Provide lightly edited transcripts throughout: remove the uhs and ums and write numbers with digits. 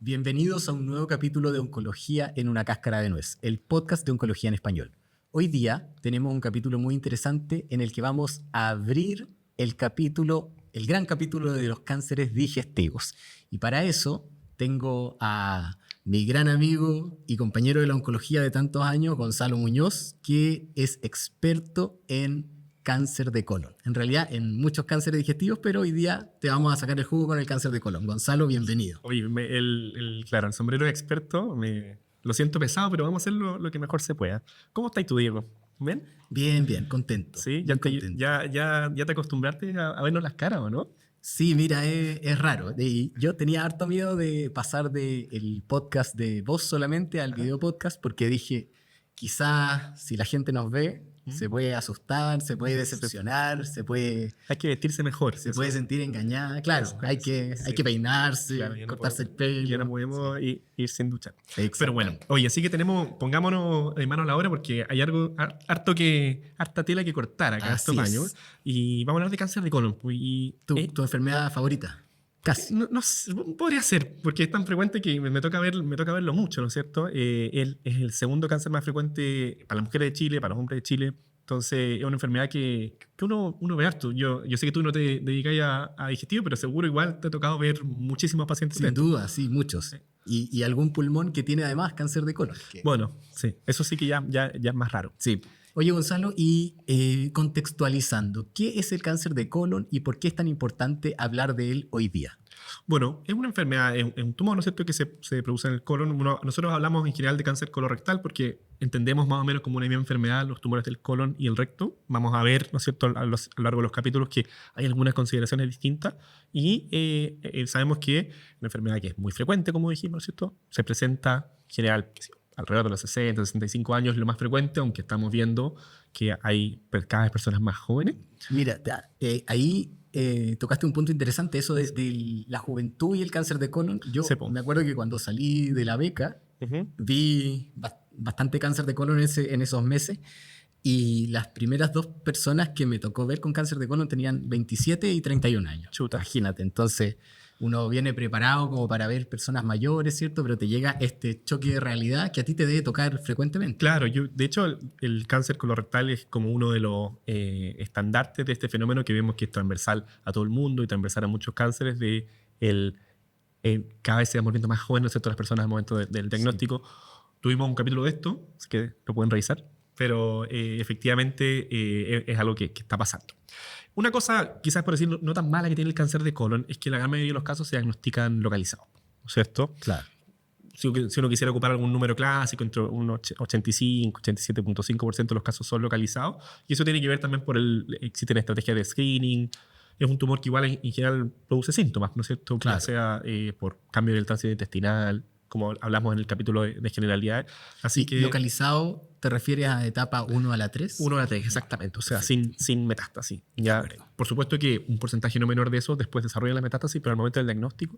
Bienvenidos a un nuevo capítulo de Oncología en una cáscara de nuez, el podcast de oncología en español. Hoy día tenemos un capítulo muy interesante en el que vamos a abrir el gran capítulo de los cánceres digestivos. Y para eso tengo a mi gran amigo y compañero de la oncología de tantos años, Gonzalo Muñoz, que es experto en cáncer de colon. En realidad, en muchos cánceres digestivos, pero hoy día te vamos a sacar el jugo con el cáncer de colon. Gonzalo, bienvenido. Oye, claro, el sombrero de experto, lo siento pesado, pero vamos a hacer lo que mejor se pueda. ¿Cómo estás tú, Diego? ¿Bien? Bien, contento. Sí, contento. ya te acostumbraste a vernos las caras, ¿o no? Sí, mira, es raro. Y yo tenía harto miedo de pasar del podcast de voz solamente al video podcast porque dije, quizás si la gente nos ve, se puede asustar, se puede decepcionar, Hay que vestirse mejor. se puede sentir engañada. Claro, hay que peinarse, Claro, cortarse el pelo. Ya no podemos ir sin duchar. Exacto. Pero bueno, oye, así que pongámonos de mano a la obra porque hay harta tela que cortar acá, Así estos es. años. Y vamos a hablar de cáncer de colon. ¿Tu enfermedad favorita? Casi. No sé, podría ser, porque es tan frecuente que me toca verlo mucho, ¿no es cierto? Él es el segundo cáncer más frecuente para las mujeres de Chile, para los hombres de Chile. Entonces, es una enfermedad que uno ve harto. Yo sé que tú no te dedicas a digestivo, pero seguro igual te ha tocado ver muchísimos pacientes. Sin duda, sí, muchos. Y algún pulmón que tiene además cáncer de colon. Bueno, sí, eso sí que ya es más raro. Sí. Oye, Gonzalo, y contextualizando, ¿qué es el cáncer de colon y por qué es tan importante hablar de él hoy día? Bueno, es una enfermedad, es un tumor, ¿no es cierto?, que se produce en el colon. Nosotros hablamos en general de cáncer colorectal porque entendemos más o menos como una misma enfermedad los tumores del colon y el recto. Vamos a ver, ¿no es cierto?, a lo largo de los capítulos que hay algunas consideraciones distintas y sabemos que es una enfermedad que es muy frecuente, como dijimos, ¿no es cierto? Se presenta en general alrededor de los 60, 65 años, lo más frecuente, aunque estamos viendo que hay cada vez personas más jóvenes. Mira, ahí tocaste un punto interesante, eso de la juventud y el cáncer de colon. Yo me acuerdo que cuando salí de la beca, vi bastante cáncer de colon en esos meses, y las primeras dos personas que me tocó ver con cáncer de colon tenían 27 y 31 años. Chuta. Imagínate, entonces uno viene preparado como para ver personas mayores, ¿cierto? Pero te llega este choque de realidad que a ti te debe tocar frecuentemente. Claro, de hecho, el cáncer colorectal es como uno de los estandartes de este fenómeno que vemos que es transversal a todo el mundo y transversal a muchos cánceres. Cada vez se van volviendo más jóvenes, ¿no es cierto?, las personas al momento del diagnóstico. Sí. Tuvimos un capítulo de esto, así que lo pueden revisar, pero efectivamente es algo que está pasando. Una cosa, quizás por decir no tan mala que tiene el cáncer de colon, es que la gran mayoría de los casos se diagnostican localizados, ¿no es cierto? Claro. Si uno quisiera ocupar algún número clásico, entre un 85, 87.5% de los casos son localizados, y eso tiene que ver también existen estrategias de screening. Es un tumor que igual en general produce síntomas, ¿no es cierto? Claro. Ya sea por cambio del tránsito intestinal, como hablamos en el capítulo de generalidades. Así que localizado, ¿te refieres a etapa 1 a la 3? 1 a la 3, exactamente. O sea, sin metástasis. Ya, por supuesto que un porcentaje no menor de eso después desarrolla la metástasis, pero al momento del diagnóstico,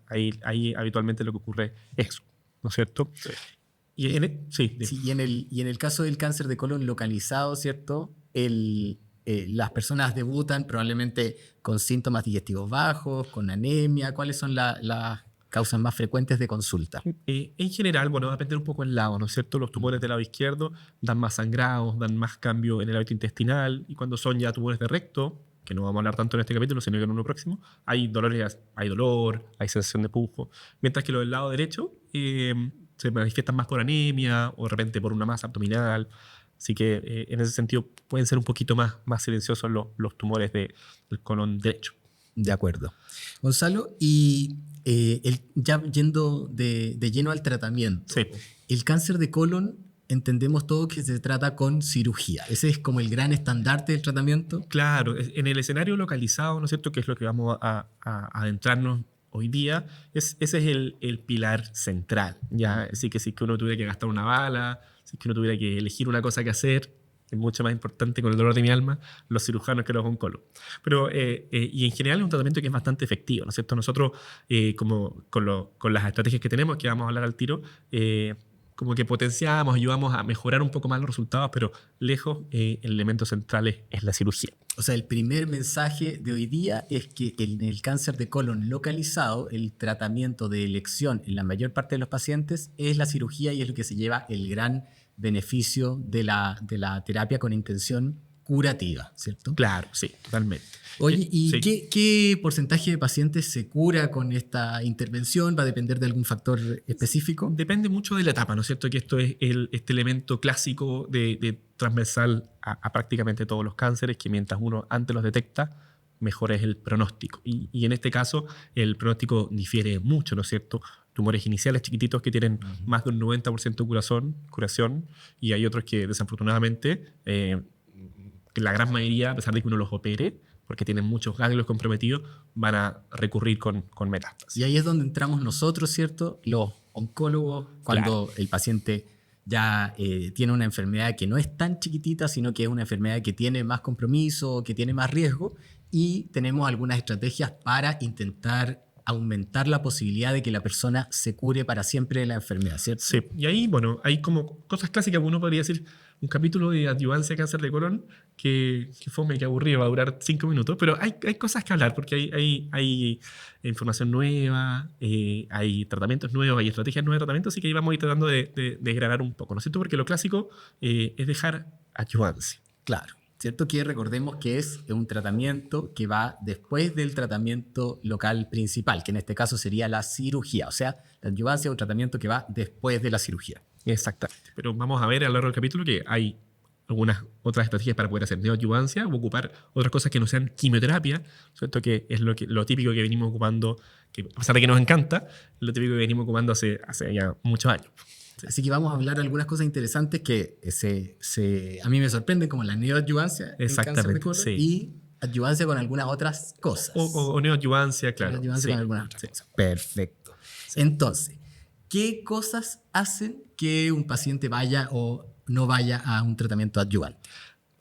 ahí habitualmente lo que ocurre es eso, ¿no es cierto? Sí. Y en el caso del cáncer de colon localizado, ¿cierto? Las personas debutan probablemente con síntomas digestivos bajos, con anemia. ¿Cuáles son las causas más frecuentes de consulta? En general, bueno, va a depender un poco del lado, ¿no es cierto? Los tumores del lado izquierdo dan más sangrados, dan más cambio en el hábito intestinal, y cuando son ya tumores de recto, que no vamos a hablar tanto en este capítulo, sino que en uno próximo, hay dolor, hay sensación de pujo, mientras que los del lado derecho se manifiestan más por anemia o de repente por una masa abdominal. Así que en ese sentido pueden ser un poquito más silenciosos los tumores del colon derecho. De acuerdo. Gonzalo, y ya yendo de lleno al tratamiento, sí. El cáncer de colon entendemos todo que se trata con cirugía. Ese es como el gran estandarte del tratamiento. Claro, en el escenario localizado, ¿no es cierto?, que es lo que vamos a adentrarnos hoy día, ese es el pilar central. ¿Ya? Así que si que uno tuviera que gastar una bala, si que uno tuviera que elegir una cosa que hacer, es mucho más importante con el dolor de mi alma los cirujanos que los oncólogos. Pero, y en general es un tratamiento que es bastante efectivo, ¿no es cierto? Nosotros, como con las estrategias que tenemos, que vamos a hablar al tiro, como que potenciamos, ayudamos a mejorar un poco más los resultados, pero lejos el elemento central es la cirugía. O sea, el primer mensaje de hoy día es que en el cáncer de colon localizado, el tratamiento de elección en la mayor parte de los pacientes es la cirugía y es lo que se lleva el gran beneficio de la terapia con intención curativa, ¿cierto? Claro, sí, totalmente. Oye, ¿y Sí. qué porcentaje de pacientes se cura con esta intervención? ¿Va a depender de algún factor específico? Depende mucho de la etapa, ¿no es cierto? Que esto es este elemento clásico de transversal a prácticamente todos los cánceres, que mientras uno antes los detecta, mejor es el pronóstico. Y en este caso, el pronóstico difiere mucho, ¿no es cierto? Tumores iniciales chiquititos que tienen más de un 90% de curación, y hay otros que desafortunadamente, que la gran mayoría, a pesar de que uno los opere, porque tienen muchos ganglios comprometidos, van a recurrir con metástasis. Y ahí es donde entramos nosotros, ¿cierto? Los oncólogos, cuando el paciente ya tiene una enfermedad que no es tan chiquitita, sino que es una enfermedad que tiene más compromiso, que tiene más riesgo, y tenemos algunas estrategias para intentar aumentar la posibilidad de que la persona se cure para siempre de la enfermedad, ¿cierto? Sí, y ahí, bueno, hay como cosas clásicas, uno podría decir, un capítulo de adyuvancia a cáncer de colon que fome, que aburrido, va a durar 5 minutos, pero hay cosas que hablar porque hay información nueva, hay tratamientos nuevos, hay estrategias nuevas de tratamiento, así que ahí vamos a ir tratando de desgranar un poco, ¿no es cierto? Porque lo clásico es dejar adyuvancia. Claro, ¿cierto? Que recordemos que es un tratamiento que va después del tratamiento local principal, que en este caso sería la cirugía. O sea, la adyuvancia es un tratamiento que va después de la cirugía. Exactamente. Pero vamos a ver a lo largo del capítulo que hay algunas otras estrategias para poder hacer neoadyuvancia o ocupar otras cosas que no sean quimioterapia, ¿cierto? Que es lo típico que venimos ocupando, que a pesar de que nos encanta, lo típico que venimos ocupando hace ya muchos años. Así que vamos a hablar de algunas cosas interesantes que a mí me sorprenden, como la neoadyuvancia en cáncer de colon sí. y adyuvancia con algunas otras cosas. O neoadyuvancia, claro. Neoadyuvancia con algunas otras cosas. Perfecto. Entonces, ¿qué cosas hacen que un paciente vaya o no vaya a un tratamiento adyuvante?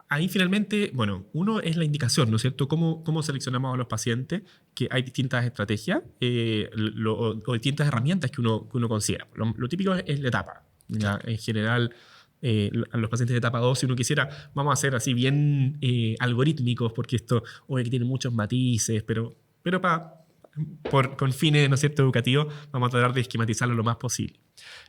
Ahí finalmente, bueno, uno es la indicación, ¿no es cierto? ¿Cómo seleccionamos a los pacientes? Que hay distintas estrategias o distintas herramientas que uno considera. Lo típico es la etapa. ¿Ya? En general, a los pacientes de etapa 2, si uno quisiera, vamos a ser así bien algorítmicos, porque esto obviamente tiene muchos matices, pero con fines, ¿no es cierto?, educativos, vamos a tratar de esquematizarlo lo más posible.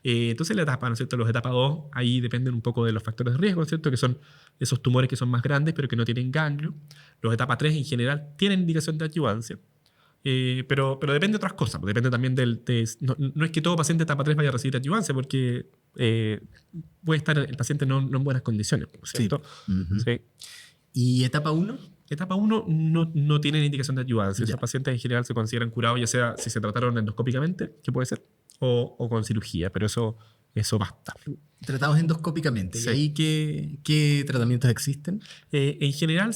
Entonces la etapa, ¿no es cierto?, los etapa 2, ahí dependen un poco de los factores de riesgo, ¿no es cierto?, que son esos tumores que son más grandes pero que no tienen ganglio. Los etapa 3 en general tienen indicación de adyuvancia, pero depende de otras cosas, depende también no es que todo paciente de etapa 3 vaya a recibir adyuvancia, porque puede estar el paciente no en buenas condiciones, ¿no es cierto? Sí. Uh-huh. Sí. ¿Y etapa 1? Etapa 1 no tienen indicación de adyuvancia. Esos pacientes en general se consideran curados, ya sea si se trataron endoscópicamente, que puede ser, o con cirugía, pero eso basta. Tratados endoscópicamente. Sí. ¿Y ahí qué tratamientos existen? En general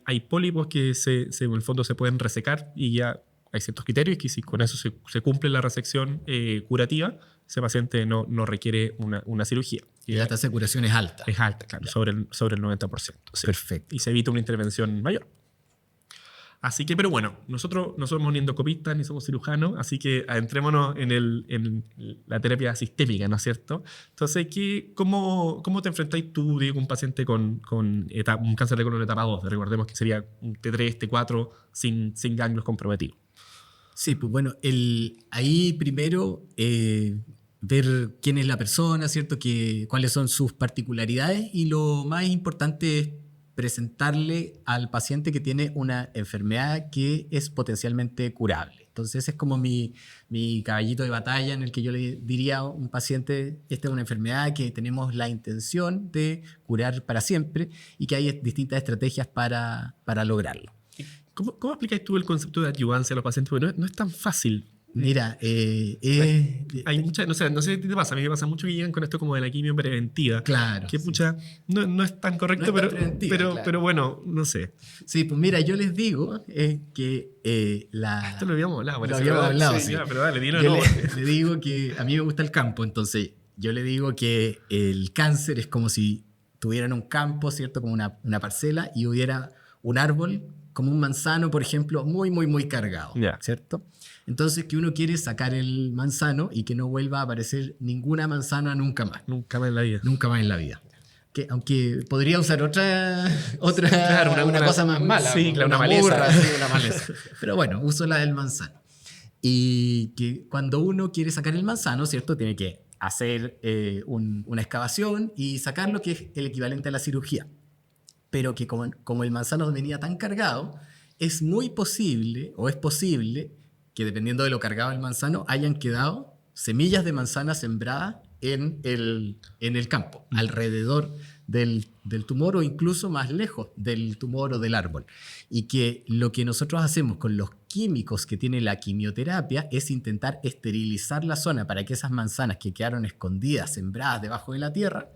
hay pólipos que en el fondo se pueden resecar y ya hay ciertos criterios que si con eso se cumple la resección curativa, ese paciente no requiere una cirugía. Y la tasa de curación es alta. Es alta, claro, sobre el 90%. Sí. Perfecto. Y se evita una intervención mayor. Así que, pero bueno, nosotros no somos ni endoscopistas ni somos cirujanos, así que adentrémonos en la terapia sistémica, ¿no es cierto? Entonces, ¿cómo te enfrentáis tú, digo, un paciente con un cáncer de colon etapa 2? Recordemos que sería un T3, T4 sin ganglios comprometidos. Sí, pues bueno, ahí primero ver quién es la persona, ¿cierto? Cuáles son sus particularidades, y lo más importante es presentarle al paciente que tiene una enfermedad que es potencialmente curable. Entonces ese es como mi caballito de batalla, en el que yo le diría a un paciente: esta es una enfermedad que tenemos la intención de curar para siempre y que hay distintas estrategias para lograrlo. ¿Cómo aplicáis tú el concepto de adyuvancia a los pacientes? Porque no es tan fácil. Mira, hay mucha, no sé si te pasa, a mí me pasa mucho que llegan con esto como de la quimio preventiva. Claro. Que sí. pucha, no es tan correcto, No es tan preventiva, claro. pero bueno, no sé. Sí, pues mira, yo les digo que Esto lo habíamos hablado. Lo habíamos hablado, sí. sí. Ya, pero dale, dilo. Yo le digo que a mí me gusta el campo, entonces yo le digo que el cáncer es como si tuvieran un campo, ¿cierto? Como una parcela, y hubiera un árbol, como un manzano, por ejemplo, muy, muy, muy cargado, ¿cierto? Entonces, que uno quiere sacar el manzano y que no vuelva a aparecer ninguna manzana nunca más. Nunca más en la vida. Nunca más en la vida. que aunque podría usar otra Claro, una cosa más mala. Sí, claro, una maleza. burra. Sí, una maleza. Pero bueno, uso la del manzano. Y que cuando uno quiere sacar el manzano, ¿cierto? Tiene que hacer una excavación y sacar lo que es el equivalente a la cirugía. Pero que como el manzano venía tan cargado, es muy posible, o es posible, que dependiendo de lo cargado el manzano, hayan quedado semillas de manzana sembradas en el campo, alrededor del tumor o incluso más lejos del tumor o del árbol. Y que lo que nosotros hacemos con los químicos que tiene la quimioterapia es intentar esterilizar la zona para que esas manzanas que quedaron escondidas, sembradas debajo de la tierra,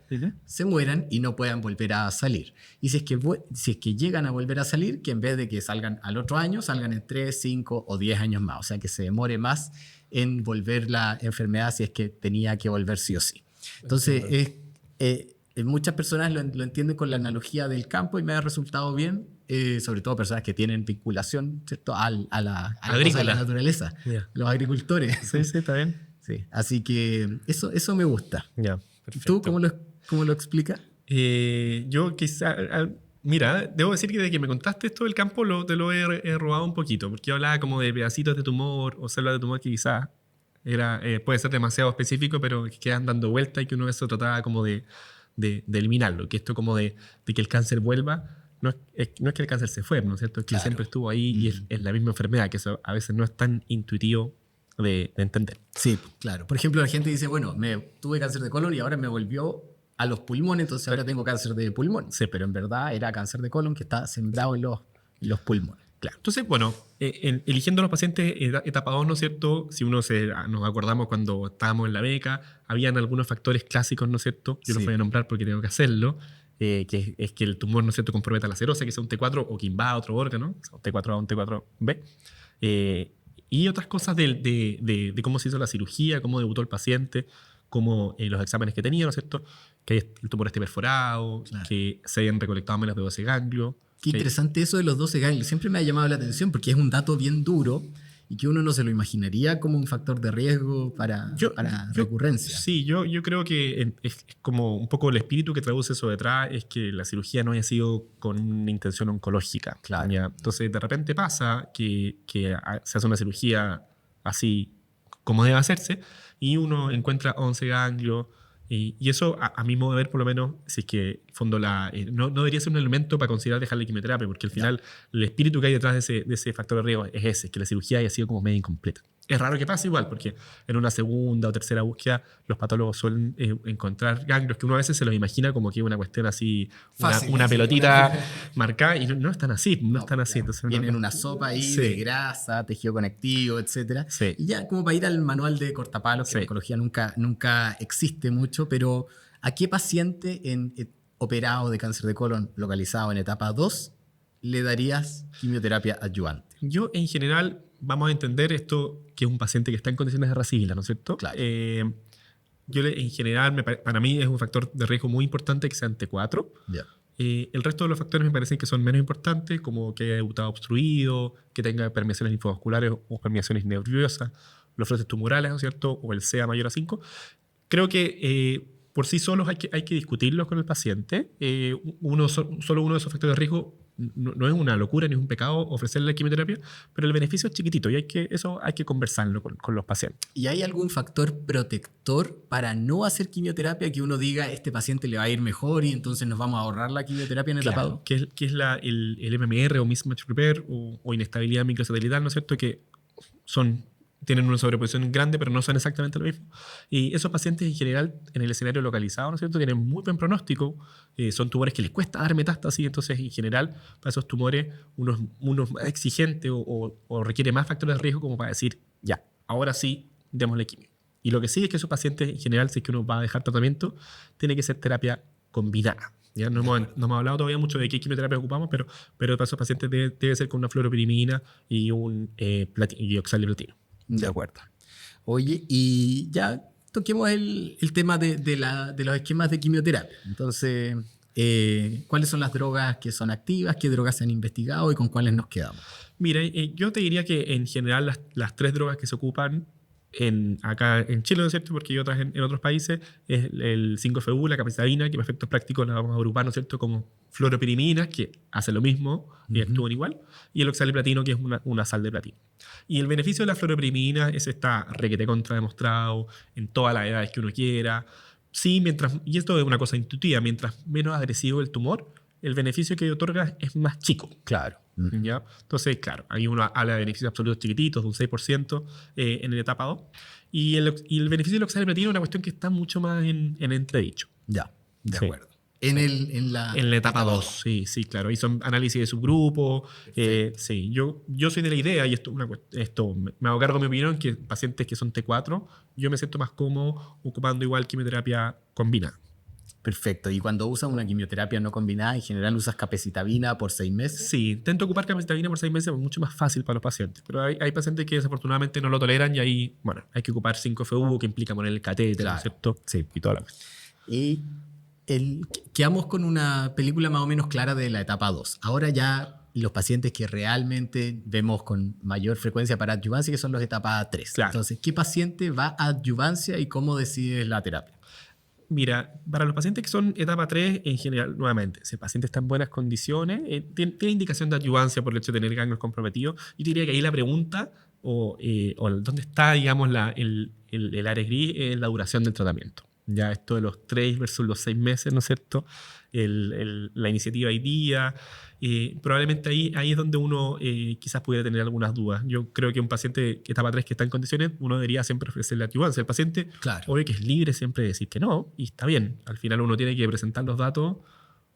se mueran y no puedan volver a salir. Y si es que llegan a volver a salir, que en vez de que salgan al otro año, salgan en 3, 5 o 10 años más. O sea, que se demore más en volver la enfermedad si es que tenía que volver sí o sí. Entonces, muchas personas lo entienden con la analogía del campo y me ha resultado bien, sobre todo personas que tienen vinculación, ¿cierto? a la cosa de la naturaleza, los agricultores. Sí, está bien. Sí. Así que eso me gusta. Perfecto. ¿Tú cómo lo explicas? Yo quizá... Mira, debo decir que desde que me contaste esto del campo te lo he robado un poquito, porque yo hablaba como de pedacitos de tumor o células de tumor que quizás puede ser demasiado específico, pero que quedan dando vuelta y que uno de eso trataba como de eliminarlo, que esto como de que el cáncer vuelva, no es que el cáncer se fue, ¿no es cierto? Es que siempre estuvo ahí y es la misma enfermedad, que eso a veces no es tan intuitivo de entender. Sí, claro. Por ejemplo, la gente dice, bueno, tuve cáncer de colon y ahora me volvió a los pulmones, entonces ahora tengo cáncer de pulmón. Sí, pero en verdad era cáncer de colon que está sembrado en los pulmones. Claro. Entonces, bueno, eligiendo a los pacientes etapa 2, ¿no es cierto? Si nos acordamos cuando estábamos en la beca, habían algunos factores clásicos, ¿no es cierto? Yo los voy a nombrar porque tengo que hacerlo, que es que el tumor, ¿no es cierto?, comprometa la serosa, que sea un T4 o que invada otro órgano, un T4A o un T4B. Y otras cosas de cómo se hizo la cirugía, cómo debutó el paciente, cómo los exámenes que tenía, ¿no es cierto? Que el tumor esté perforado, claro, que se hayan recolectado menos de 12 ganglios. Qué interesante eso de los 12 ganglios. Siempre me ha llamado la atención porque es un dato bien duro y que uno no se lo imaginaría como un factor de riesgo para recurrencia. Sí, yo creo que es como un poco el espíritu que traduce eso detrás, es que la cirugía no haya sido con una intención oncológica. Claro. ¿Ya? Entonces, de repente pasa que se hace una cirugía así como debe hacerse y uno encuentra 11 ganglios. Y eso, a mi modo de ver, por lo menos, si es que fondo no debería ser un elemento para considerar dejar la quimioterapia, porque al final el espíritu que hay detrás de ese factor de riesgo es ese, que la cirugía haya sido como medio incompleta. Es raro que pase igual, porque en una segunda o tercera búsqueda los patólogos suelen encontrar ganglios que uno a veces se los imagina como que es una cuestión así, fácil, una pelotita marcada, y no están así, no están así. Entonces, vienen una sopa ahí de grasa, tejido conectivo, etc. Sí. Y ya como para ir al manual de cortapalos, que en oncología nunca existe mucho, pero ¿a qué paciente operado de cáncer de colon localizado en etapa 2 le darías quimioterapia adyuvante? Yo, en general, vamos a entender esto que es un paciente que está en condiciones de racibila, ¿no es cierto? Claro. En general, para mí es un factor de riesgo muy importante que sea ante 4. Yeah. El resto de los factores me parecen que son menos importantes, como que haya debutado obstruido, que tenga permeaciones linfovasculares o permeaciones nerviosas, los brotes tumorales, ¿no es cierto? O el CA mayor a 5. Creo que por sí solos hay que discutirlos con el paciente. Solo uno de esos factores de riesgo no es una locura ni es un pecado ofrecerle la quimioterapia, pero el beneficio es chiquitito y eso hay que conversarlo con los pacientes. ¿Y hay algún factor protector para no hacer quimioterapia que uno diga este paciente le va a ir mejor y entonces nos vamos a ahorrar la quimioterapia en etapa 2? Que es el MMR o mismatch repair o inestabilidad microsatelital, ¿no es cierto? Que tienen una sobreposición grande, pero no son exactamente lo mismo. Y esos pacientes en general, en el escenario localizado, ¿no es cierto?, tienen muy buen pronóstico. Son tumores que les cuesta dar metástasis, entonces en general para esos tumores uno es más exigente o requiere más factores de riesgo como para decir, ya, ahora sí, démosle quimio. Y lo que sí es que esos pacientes en general, si es que uno va a dejar tratamiento, tiene que ser terapia combinada. Ya no hemos hablado todavía mucho de qué quimioterapia ocupamos, pero para esos pacientes debe ser con una fluoropirimidina y un oxaliplatino. De acuerdo. Oye, y ya toquemos el tema de los esquemas de quimioterapia. Entonces, ¿cuáles son las drogas que son activas? ¿Qué drogas se han investigado y con cuáles nos quedamos? Mira, yo te diría que en general las 3 drogas que se ocupan acá en Chile, ¿no es cierto? Porque hay otras en otros países, es el 5FU, la capecitabina, que para efectos prácticos la vamos a agrupar, ¿no es cierto? Como fluoropiriminas, que hace lo mismo y actúan igual, y el oxaliplatino, que es una sal de platino. Y el beneficio de la fluoropirimina está requete contra demostrado en todas las edades que uno quiera. Sí, y esto es una cosa intuitiva, mientras menos agresivo el tumor, el beneficio que otorga es más chico. Claro. ¿Ya? Entonces, claro, ahí uno habla de beneficios absolutos chiquititos, de un 6% en la etapa 2. Y el beneficio del oxaliplatino es una cuestión que está mucho más en entredicho. Ya, de Sí. acuerdo. En la etapa 2, sí, claro. Ahí son análisis de subgrupo. Sí, yo soy de la idea, y esto me hago cargo de mi opinión, que pacientes que son T4, yo me siento más cómodo ocupando igual quimioterapia combinada. Perfecto. Y cuando usas una quimioterapia no combinada, en general usas capecitabina por 6 meses. Sí, intento ocupar capecitabina por 6 meses, es mucho más fácil para los pacientes. Pero hay pacientes que desafortunadamente no lo toleran y ahí, bueno, hay que ocupar 5FU, que implica poner el catéter, Claro. ¿no es cierto? Sí, y toda la cuestión. Y quedamos con una película más o menos clara de la etapa 2. Ahora ya los pacientes que realmente vemos con mayor frecuencia para adyuvancia, que son los etapa 3. Claro. Entonces, ¿qué paciente va a adyuvancia y cómo decides la terapia? Mira, para los pacientes que son etapa 3, en general, nuevamente, si el paciente está en buenas condiciones, tiene indicación de adyuvancia por el hecho de tener ganglios comprometidos, yo diría que ahí la pregunta, o dónde está, digamos, el área gris, es la duración del tratamiento. Ya esto de los 3 versus los 6 meses, ¿no es cierto? La iniciativa hoy día, probablemente ahí es donde uno quizás pudiera tener algunas dudas. Yo creo que un paciente que etapa 3 que está en condiciones, uno debería siempre ofrecerle adyuvancia. El paciente, Claro. obvio que es libre siempre de decir que no, y está bien. Al final uno tiene que presentar los datos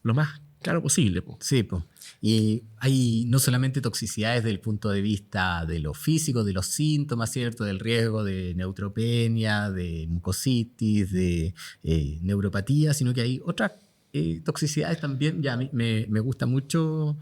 lo más claro posible. Po. Sí, pues. Y hay no solamente toxicidades desde el punto de vista de lo físico, de los síntomas, ¿cierto? Del riesgo de neutropenia, de mucositis, de neuropatía, sino que hay otras toxicidades también. Ya a mí me gusta mucho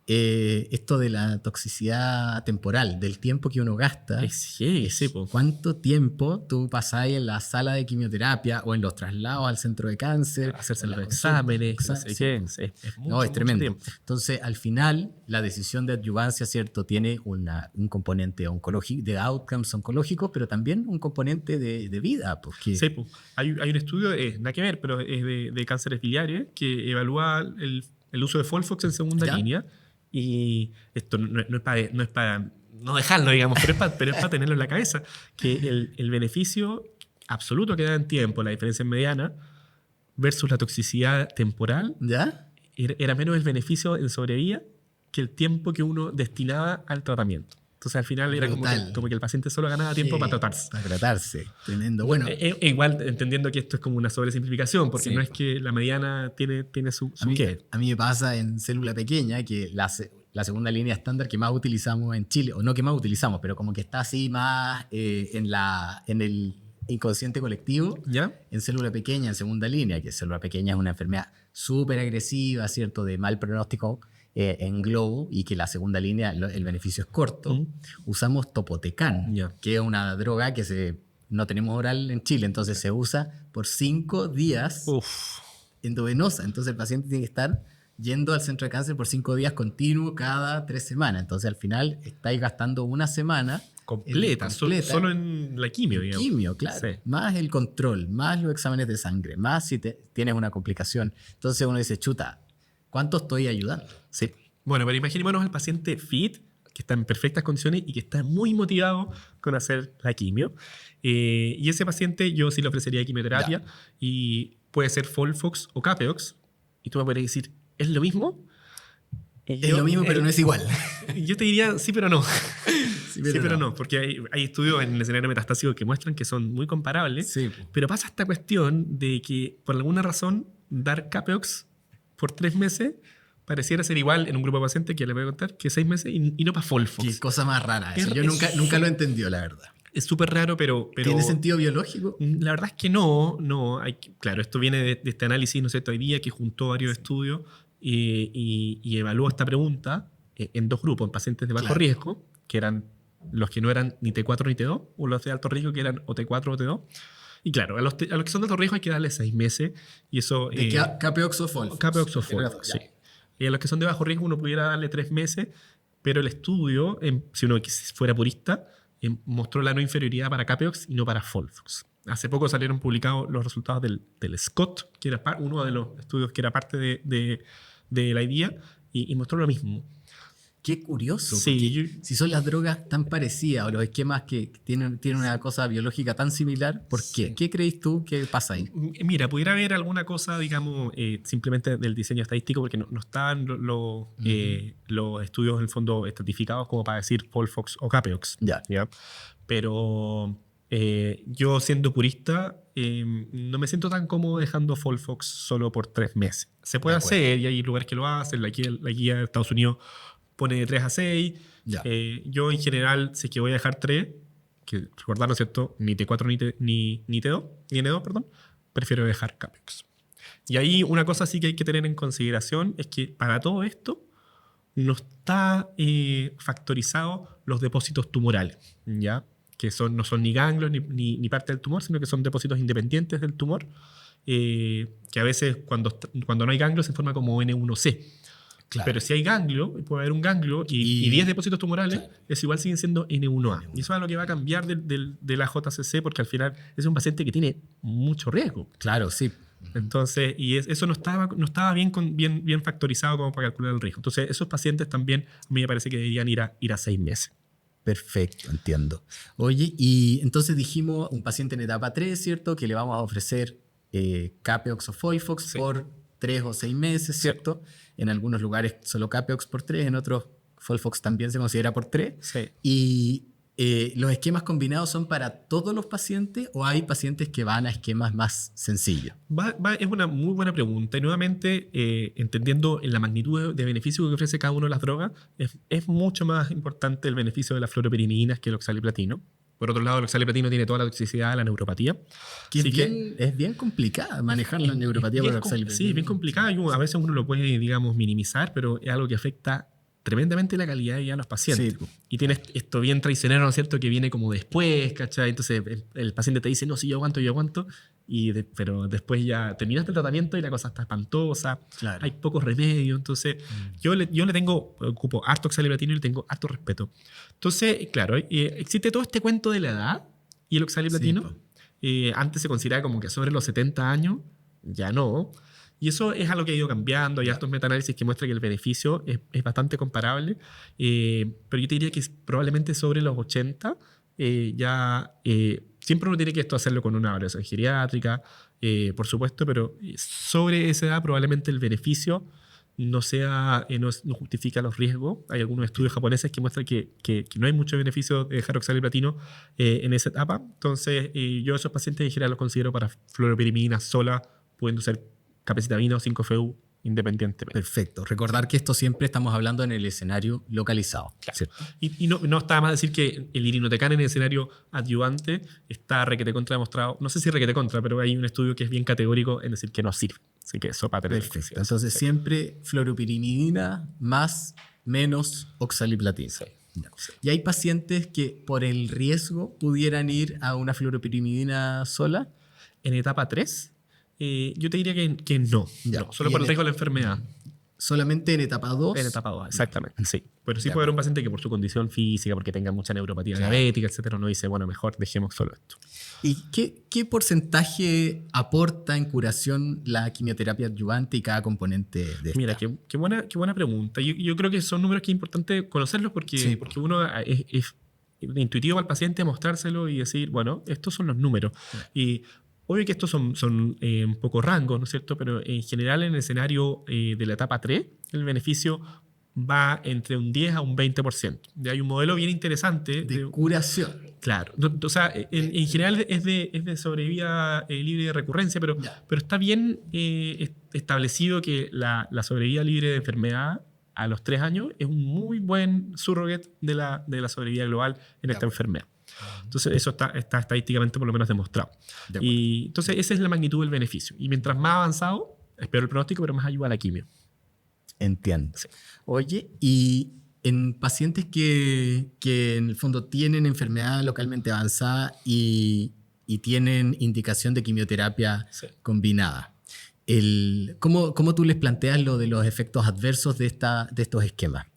esto de la toxicidad temporal, del tiempo que uno gasta. Sí, po. ¿Cuánto tiempo tú pasás en la sala de quimioterapia o en los traslados al centro de cáncer? Hacerse o los las exámenes, consultas? no sé qué, es mucho, No, es mucho tremendo. tiempo. Entonces, al final, la decisión de adyuvancia, ¿cierto? Tiene un componente oncológico, de outcomes oncológicos, pero también un componente de vida. Porque Sí, po. Hay un estudio, nada que ver, pero es de cánceres biliares, que evalúa el uso de Folfox en segunda ¿Ya? línea. Y esto no es para no dejarlo, digamos, pero es para tenerlo en la cabeza, que el beneficio absoluto que da en tiempo, la diferencia en mediana, versus la toxicidad temporal, ¿ya? era menos el beneficio en sobrevida que el tiempo que uno destinaba al tratamiento. Entonces al final era como que el paciente solo ganaba tiempo Sí, para tratarse. Para tratarse. Tremendo. Bueno, Igual entendiendo que esto es como una sobresimplificación, porque Sí. no es que la mediana tiene su qué. a mí me pasa en célula pequeña que la segunda línea estándar que más utilizamos en Chile, o no que más utilizamos, pero como que está así más en el inconsciente colectivo, ¿Ya? en célula pequeña, en segunda línea, que célula pequeña es una enfermedad súper agresiva, ¿cierto? De mal pronóstico en globo, y que la segunda línea, el beneficio es corto. Usamos Topotecan, Ya. que es una droga que no tenemos oral en Chile, entonces se usa por 5 días Uf. endovenosa. Entonces el paciente tiene que estar yendo al centro de cáncer por 5 días continuos cada 3 semanas. Entonces al final estáis gastando una semana Completa, solo en la quimio, digamos. Quimio, claro. Sí. Más el control, más los exámenes de sangre, más si tienes una complicación. Entonces uno dice, chuta, ¿cuánto estoy ayudando? Sí. Bueno, pero imaginémonos al paciente fit, que está en perfectas condiciones y que está muy motivado con hacer la quimio. Y ese paciente yo sí le ofrecería quimioterapia, y puede ser Folfox o Capeox. Y tú me podrías decir, ¿es lo mismo? Es lo mismo, pero no es igual. Yo te diría sí, pero no. Sí, Sí, pero no, porque hay estudios en el escenario metastásico que muestran que son muy comparables. Sí. Pero pasa esta cuestión de que, por alguna razón, dar Capeox por 3 meses pareciera ser igual en un grupo de pacientes, que les voy a contar, que 6 meses y no para Folfox. Qué cosa más rara eso. Yo Es nunca lo he entendido, la verdad. Es súper raro, pero... ¿Tiene sentido biológico? La verdad es que no. Claro, esto viene de este análisis, ¿no es cierto?, hoy día, que juntó varios estudios y evaluó esta pregunta en 2 grupos, en pacientes de bajo riesgo, que eran los que no eran ni T4 ni T2, o los de alto riesgo, que eran o T4 o T2. Y claro, a los que son de alto riesgo hay que darle 6 meses. Y eso... Capeox o Folfox. Capeox o Folfox, sí. Y a los que son de bajo riesgo uno pudiera darle 3 meses, pero el estudio, si uno fuera purista, mostró la no inferioridad para Capeox y no para Folfox. Hace poco salieron publicados los resultados del SCOT, que era uno de los estudios que era parte de la IDEA, y mostró lo mismo. Qué curioso. Sí, Si son las drogas tan parecidas o los esquemas que tienen una cosa biológica tan similar, ¿por qué? Sí. ¿Qué crees tú que pasa ahí? Mira, pudiera haber alguna cosa, digamos, simplemente del diseño estadístico, porque no estaban los estudios en el fondo estratificados como para decir Folfox o Capeox. Ya. ¿Ya? Pero yo, siendo purista, no me siento tan cómodo dejando Folfox solo por 3 meses. Se puede hacer y hay lugares que lo hacen. La guía de Estados Unidos pone de 3 a 6. Ya. Yo, en general, sé que voy a dejar 3, que recordar, ¿no es cierto? Ni T4 ni T2, ni N2, perdón. Prefiero dejar Capeox. Y ahí una cosa sí que hay que tener en consideración es que para todo esto no está factorizado los depósitos tumorales, ¿ya? Que no son ni ganglios ni parte del tumor, sino que son depósitos independientes del tumor, que a veces cuando no hay ganglios se forma como N1C. Claro. Pero si hay ganglio, puede haber un ganglio y 10 depósitos tumorales, claro, es igual siguen siendo N1A. Y eso es lo que va a cambiar de la JCC, porque al final es un paciente que tiene mucho riesgo. Claro, sí. Entonces, eso no estaba bien factorizado como para calcular el riesgo. Entonces, esos pacientes también a mí me parece que deberían ir a 6 meses. Perfecto, entiendo. Oye, y entonces dijimos un paciente en etapa 3, ¿cierto? Que le vamos a ofrecer Capeox o Folfox, sí, por 3 o 6 meses, ¿cierto? En algunos lugares solo Capeox por 3, en otros Folfox también se considera por 3. Sí. Y ¿los esquemas combinados son para todos los pacientes o hay pacientes que van a esquemas más sencillos? Es una muy buena pregunta. Y nuevamente, entendiendo la magnitud de beneficio que ofrece cada una de las drogas, es mucho más importante el beneficio de las fluoropirimidinas que el oxaliplatino. Por otro lado, el oxaliplatino tiene toda la toxicidad de la neuropatía. Es bien complicada manejar la neuropatía por el oxaliplatino. Sí, es bien complicada. A veces uno lo puede, digamos, minimizar, pero es algo que afecta tremendamente la calidad de vida de los pacientes. Sí. Y tienes esto bien traicionero, ¿no es cierto?, que viene como después, ¿cachai? Entonces el paciente te dice, no, sí, yo aguanto, pero después ya terminaste el tratamiento y la cosa está espantosa, claro, hay pocos remedios. Entonces yo le ocupo harto oxaliplatino y le tengo harto respeto. Entonces, claro, existe todo este cuento de la edad y el oxaliplatino. Sí, antes se consideraba como que sobre los 70 años, ya no. Y eso es algo que ha ido cambiando. Hay hartos metaanálisis que muestran que el beneficio es bastante comparable. Pero yo te diría que probablemente sobre los 80 siempre uno tiene que hacerlo con una evaluación geriátrica, por supuesto, pero sobre esa edad probablemente el beneficio no justifica los riesgos. Hay algunos estudios japoneses que muestran que no hay mucho beneficio de dejar oxaliplatino en esa etapa. Entonces, yo a esos pacientes en general los considero para fluoropyrimidina sola, pudiendo ser capecitabina o 5-FU independientemente. Perfecto. Recordar que esto siempre estamos hablando en el escenario localizado. Claro. ¿Cierto? Y no está más decir que el irinotecan en el escenario adyuvante está requete contra demostrado. No sé si requete contra, pero hay un estudio que es bien categórico en decir que no sirve. Así que eso para tener. Perfecto. Entonces siempre fluoropyrimidina menos oxaliplatina. Sí. ¿Y hay pacientes que por el riesgo pudieran ir a una fluoropyrimidina sola? En etapa 3, yo te diría que no. No, solo por el riesgo de la enfermedad. ¿Solamente en etapa 2? En etapa 2, exactamente, sí. Pero sí puede haber un paciente que por su condición física, porque tenga mucha neuropatía diabética, etcétera, no dice, bueno, mejor dejemos solo esto. ¿Y qué porcentaje aporta en curación la quimioterapia adyuvante y cada componente de esta? Mira, qué buena pregunta. Yo creo que son números que es importante conocerlos porque uno es intuitivo al paciente mostrárselo y decir, bueno, estos son los números. Sí. Y obvio que estos son un poco rangos, ¿no es cierto? Pero en general en el escenario de la etapa 3, el beneficio va entre un 10 a un 20%. Ya hay un modelo bien interesante. De curación. Claro. O sea, en general es de sobrevida libre de recurrencia, pero está bien establecido que la sobrevida libre de enfermedad a los 3 años es un muy buen surrogate de la sobrevida global en esta enfermedad. Entonces eso está estadísticamente por lo menos demostrado. Y entonces esa es la magnitud del beneficio. Y mientras más avanzado, es peor el pronóstico, pero más ayuda a la quimio. Entiendo. Sí. Oye, y en pacientes que en el fondo tienen enfermedad localmente avanzada y tienen indicación de quimioterapia combinada, ¿cómo tú les planteas lo de los efectos adversos de estos esquemas?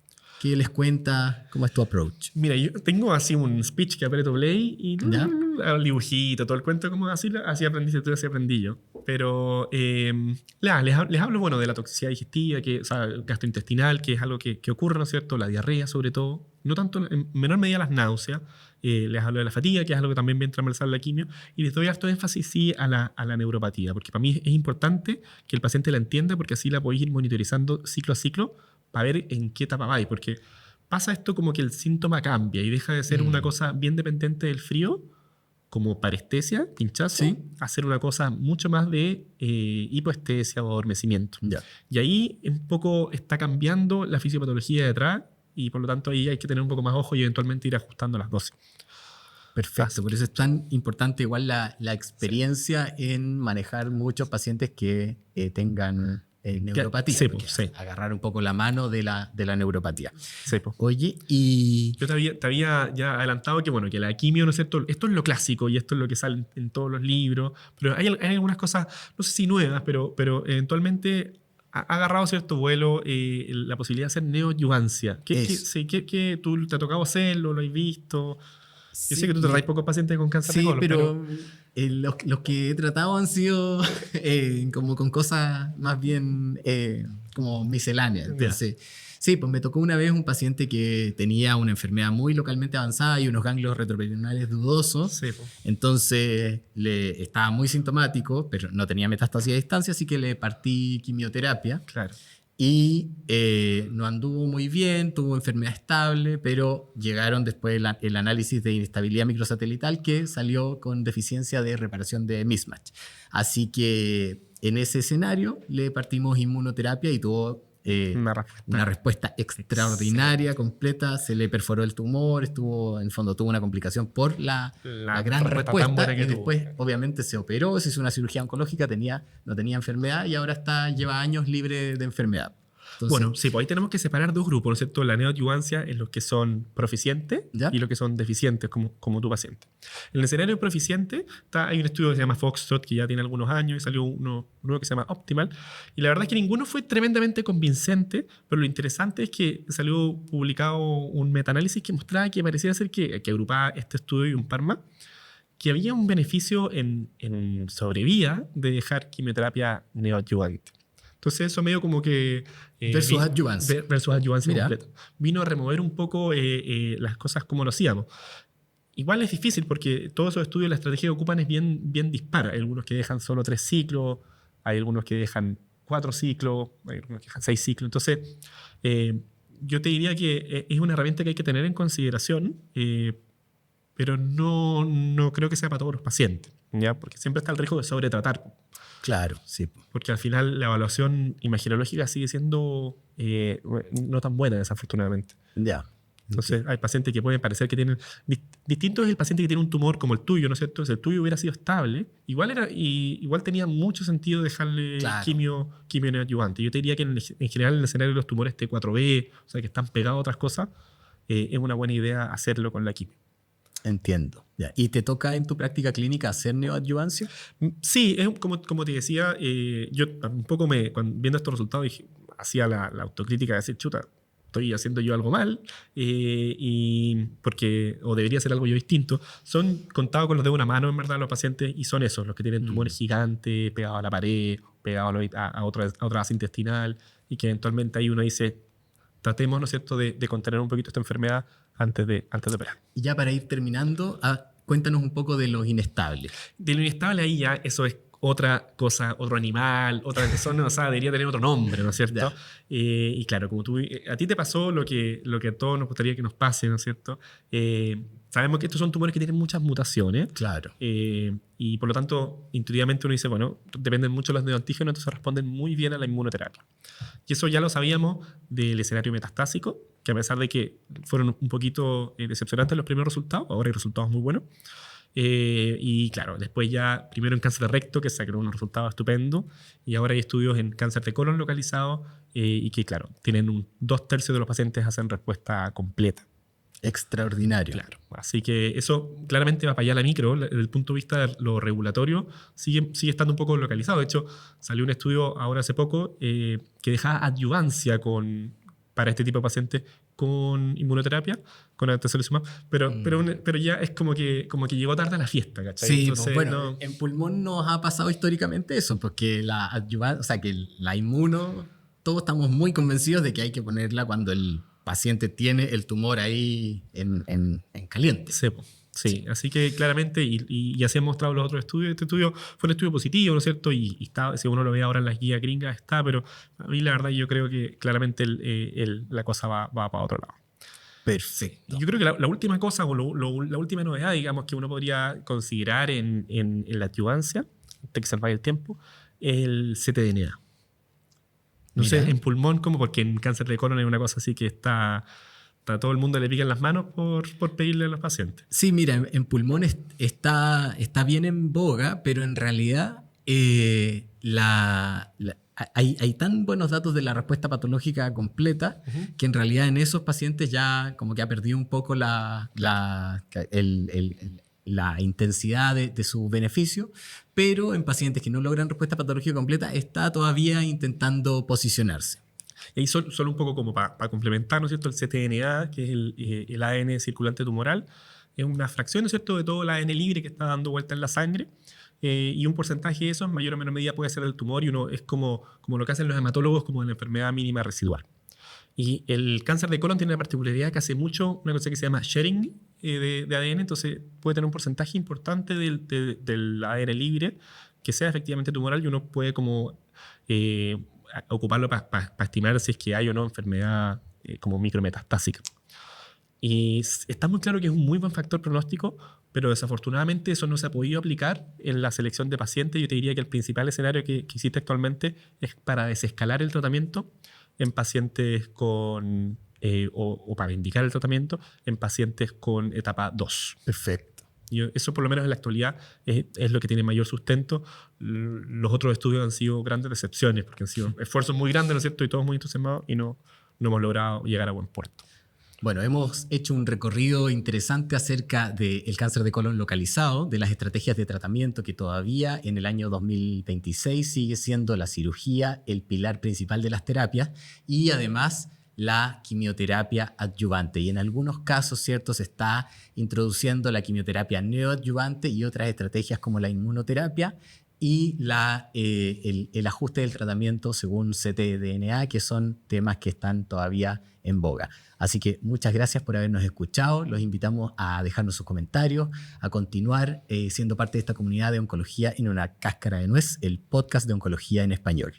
¿Qué les cuenta? ¿Cómo es tu approach? Mira, yo tengo así un speech que aprieto play y ¿Ya? el dibujito, todo el cuento, como así aprendiste tú, así aprendí yo. Pero les hablo, bueno, de la toxicidad digestiva, o sea, gastrointestinal, que es algo que ocurre, ¿no es cierto? La diarrea, sobre todo. No tanto, en menor medida las náuseas. Les hablo de la fatiga, que es algo que también viene transversal a la quimio. Y les doy harto énfasis, sí, a la neuropatía, porque para mí es importante que el paciente la entienda, porque así la podéis ir monitorizando ciclo a ciclo para ver en qué etapa vais. Porque pasa esto como que el síntoma cambia y deja de ser una cosa bien dependiente del frío, como parestesia, pinchazo, Sí. a ser una cosa mucho más de hipoestesia o adormecimiento. Ya. Y ahí un poco está cambiando la fisiopatología de detrás y por lo tanto ahí hay que tener un poco más ojo y eventualmente ir ajustando las dosis. Perfecto, por eso es tan importante igual la experiencia en manejar muchos pacientes que tengan neuropatía. Sí, porque sí. agarrar un poco la mano de la neuropatía. Sí, po. Oye, y... Yo te había ya adelantado que, bueno, que la quimio, ¿no es cierto? Esto es lo clásico y esto es lo que sale en todos los libros, pero hay algunas cosas, no sé si nuevas, pero eventualmente ha agarrado cierto vuelo la posibilidad de hacer neoadyuvancia. ¿Qué tú te ha tocado hacerlo? ¿Lo has visto? Yo sé que tú te traes pocos pacientes con cáncer de Sí, colon, pero los que he tratado han sido como con cosas más bien como misceláneas. Entonces, sí, pues me tocó una vez un paciente que tenía una enfermedad muy localmente avanzada y unos ganglios retroperitoneales dudosos. Sí, pues. Entonces estaba muy sintomático, pero no tenía metástasis a distancia, así que le partí quimioterapia. Claro. Y no anduvo muy bien, tuvo enfermedad estable, pero llegaron después el análisis de inestabilidad microsatelital que salió con deficiencia de reparación de mismatch. Así que en ese escenario le partimos inmunoterapia y tuvo una respuesta extraordinaria, completa. Se le perforó el tumor, en el fondo tuvo una complicación por la gran respuesta. Y después, obviamente, se operó, se hizo una cirugía oncológica, no tenía enfermedad y ahora lleva años libre de enfermedad. Entonces, bueno, sí, pues ahí tenemos que separar dos grupos, ¿no es cierto? La neoadyuvancia es los que son proficientes ¿ya? y los que son deficientes, como tu paciente. En el escenario proficiente hay un estudio que se llama Foxtrot, que ya tiene algunos años, y salió uno nuevo que se llama Optimal. Y la verdad es que ninguno fue tremendamente convincente, pero lo interesante es que salió publicado un metaanálisis que mostraba que pareciera ser que agrupaba este estudio y un par más, que había un beneficio en sobrevida de dejar quimioterapia neoadyuvante. Entonces eso medio como que... versus adyuvancia. Versus adyuvancia completa. Vino a remover un poco las cosas como lo hacíamos. Igual es difícil porque todos esos estudios, la estrategia que ocupan es bien dispara. Hay algunos que dejan solo 3 ciclos, hay algunos que dejan 4 ciclos, hay algunos que dejan 6 ciclos. Entonces yo te diría que es una herramienta que hay que tener en consideración, pero no creo que sea para todos los pacientes, ¿ya? Porque siempre está el riesgo de sobretratar. Claro, sí. Porque al final la evaluación imagiológica sigue siendo no tan buena, desafortunadamente. Ya. Entonces hay pacientes que pueden parecer que tienen... Distinto es el paciente que tiene un tumor como el tuyo, ¿no es cierto? Si el tuyo hubiera sido estable, igual tenía mucho sentido dejarle quimio neoadyuvante. Yo te diría que en general en el escenario de los tumores T4B, o sea, que están pegados a otras cosas, es una buena idea hacerlo con la quimio. Entiendo. Ya. ¿Y te toca en tu práctica clínica hacer neoadyuvancia? Sí, es como te decía, yo un poco viendo estos resultados hacía la autocrítica de decir, chuta, estoy haciendo yo algo mal o debería hacer algo yo distinto. Son contados con los dedos de una mano, en verdad, los pacientes, y son esos, los que tienen tumores gigantes, pegados a la pared, pegados a otra base intestinal, y que eventualmente ahí uno dice, tratemos, ¿no es cierto?, de contener un poquito esta enfermedad antes de operar. Y ya para ir terminando, cuéntanos un poco de los inestables. De lo inestable ahí ya eso es otra cosa, otro animal, otra persona, o sea, debería tener otro nombre, ¿no es cierto? Y claro, como a ti te pasó lo que a todos nos gustaría que nos pase, ¿no es cierto? Sabemos que estos son tumores que tienen muchas mutaciones. Claro. Y por lo tanto, intuitivamente uno dice, bueno, dependen mucho los neoantígenos, entonces responden muy bien a la inmunoterapia. Y eso ya lo sabíamos del escenario metastásico, que a pesar de que fueron un poquito decepcionantes los primeros resultados, ahora hay resultados muy buenos. Y claro, después ya primero en cáncer de recto, que sacaron unos resultados estupendos, y ahora hay estudios en cáncer de colon localizado, y que claro, tienen 2/3 de los pacientes hacen respuesta completa. Extraordinario. Claro, así que eso claramente va para allá la micro. Desde el punto de vista de lo regulatorio sigue estando un poco localizado. De hecho, salió un estudio ahora hace poco que dejaba adyuvancia para este tipo de pacientes con inmunoterapia, con atezolizumab, pero ya es como que llegó tarde a la fiesta, ¿cachai? Sí, Entonces, pues bueno, en pulmón nos ha pasado históricamente eso, porque o sea, que la inmuno, todos estamos muy convencidos de que hay que ponerla cuando el paciente tiene el tumor ahí en caliente. Sí, sí, así que claramente, y así han mostrado los otros estudios, este estudio fue un estudio positivo, ¿no es cierto? Y está, si uno lo ve ahora en las guías gringas, está, pero a mí la verdad yo creo que claramente la cosa va para otro lado. Perfecto. Yo creo que la última cosa, o la última novedad, digamos, que uno podría considerar en la adyuvancia, antes que se nos vaya el tiempo, el ctDNA. No sé, en pulmón, como porque en cáncer de colon es una cosa así que está todo el mundo le pica en las manos por pedirle a los pacientes. Sí, mira, en pulmón está bien en boga, pero en realidad hay tan buenos datos de la respuesta patológica completa que en realidad en esos pacientes ya como que ha perdido un poco la intensidad de su beneficio, pero en pacientes que no logran respuesta patológica completa está todavía intentando posicionarse. Y ahí solo un poco como para complementar, ¿no es cierto? El ctDNA, que es el ADN circulante tumoral, es una fracción, ¿no es cierto?, de todo el ADN libre que está dando vuelta en la sangre. Y un porcentaje de eso, en mayor o menor medida, puede ser del tumor, y uno es como lo que hacen los hematólogos, como la enfermedad mínima residual. Y el cáncer de colon tiene la particularidad que hace mucho una cosa que se llama sharing de ADN, entonces puede tener un porcentaje importante del ADN libre que sea efectivamente tumoral, y uno puede como ocuparlo para estimar si es que hay o no enfermedad como micrometastásica. Y está muy claro que es un muy buen factor pronóstico, pero desafortunadamente eso no se ha podido aplicar en la selección de pacientes. Yo te diría que el principal escenario que existe actualmente es para desescalar el tratamiento en pacientes con, o para indicar el tratamiento en pacientes con etapa 2. Perfecto. Y eso por lo menos en la actualidad es lo que tiene mayor sustento. Los otros estudios han sido grandes decepciones porque han sido esfuerzos muy grandes, ¿no es cierto? Y todos muy entusiasmados y no hemos logrado llegar a buen puerto. Bueno, hemos hecho un recorrido interesante acerca del cáncer de colon localizado, de las estrategias de tratamiento que todavía en el año 2026 sigue siendo la cirugía el pilar principal de las terapias y además la quimioterapia adyuvante. Y en algunos casos, ¿cierto?, se está introduciendo la quimioterapia neoadyuvante y otras estrategias como la inmunoterapia y el ajuste del tratamiento según ctDNA, que son temas que están todavía en boga. Así que muchas gracias por habernos escuchado. Los invitamos a dejarnos sus comentarios, a continuar siendo parte de esta comunidad de oncología en una cáscara de nuez, el podcast de oncología en español.